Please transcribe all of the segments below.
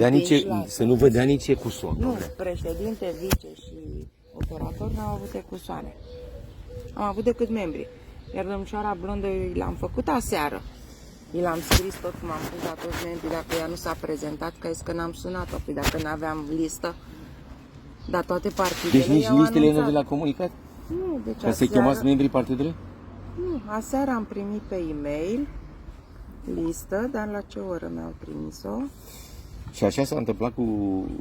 dea nici, să nu vă dea nici ecuson. Nu, președinte, vice și operator n-au avut ecusoane. Am avut decât membri. Iar domnișoara blondă l-am făcut aseară. I l-am scris tot cum am pus la toți membrii, dacă ea nu s-a prezentat, că n-am sunat-o. Păi dacă n-aveam listă, dar toate partidele Deci nici i-au listele anunțat. nu vi le-a comunicat? Nu, deci Ca să chemați membrii partidele? Nu, aseară am primit pe e-mail listă, dar la ce oră mi-au trimis-o? Și așa s-a întâmplat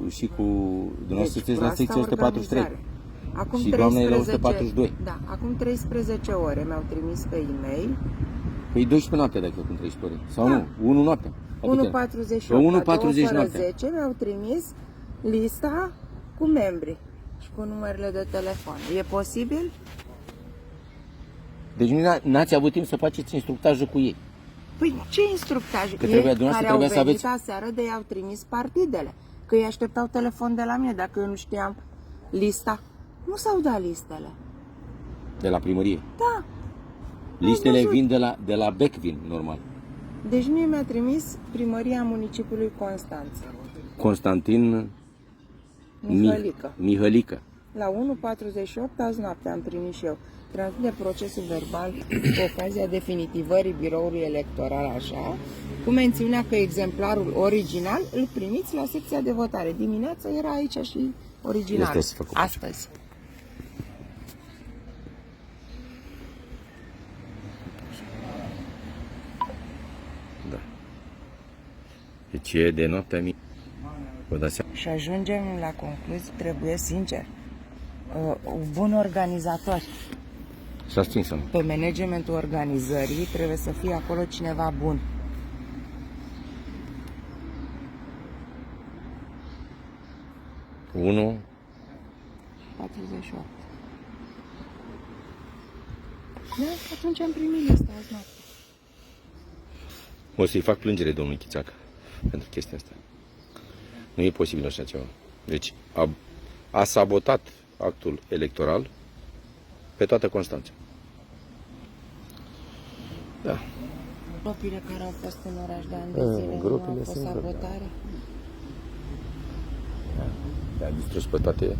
și cu dumneavoastră, Deci, sunteți la secția 143. Acum Și doamna e la 142. Da, acum 13 ore mi-au trimis pe e-mail. Păi 12 noaptea dacă e acum 13 ore. Sau Da. nu, 1 noaptea. 1.48, Pe 1.40 fără noaptea. 10 mi-au trimis lista cu membri și cu numerele de telefon. E posibil? Deci n-ați avut timp să faceți instructajul cu ei. Păi ce instructaj? Că dumneavoastră Care trebuia au venit să aveți... aseară de i-au trimis partidele. Că îi așteptau telefon de la mine, dacă eu nu știam lista. Nu s-au dat listele. De la primărie. Da. Listele văzut. vin de la BEC, vin, normal. Deci mie mi-a trimis primăria municipiului Constanța. Constantin Mihălică. Mihălică. La 1.48 azi noapte am primit și eu. Transmite procesul verbal cu ocazia definitivării biroului electoral, așa, cu mențiunea că exemplarul original îl primiți la secția de votare. Dimineața era aici și original. Este făcut. Astăzi. Da. Deci e de noaptea mie. Vă dați seama? Și ajungem la concluzii, trebuie sincer. Bun organizator. S-a stins, nu? Pe managementul organizării trebuie să fie acolo cineva bun. Unu. 48. Da, atunci am primit lista azi noapte. O să-i fac plângere domnului Chițacă pentru chestia asta. Nu e posibil așa ceva. Deci a sabotat actul electoral pe toată Constanța. Da. Grupile care au fost în oraș de ani de zile, nu au fost sabotare. A distrus pe toate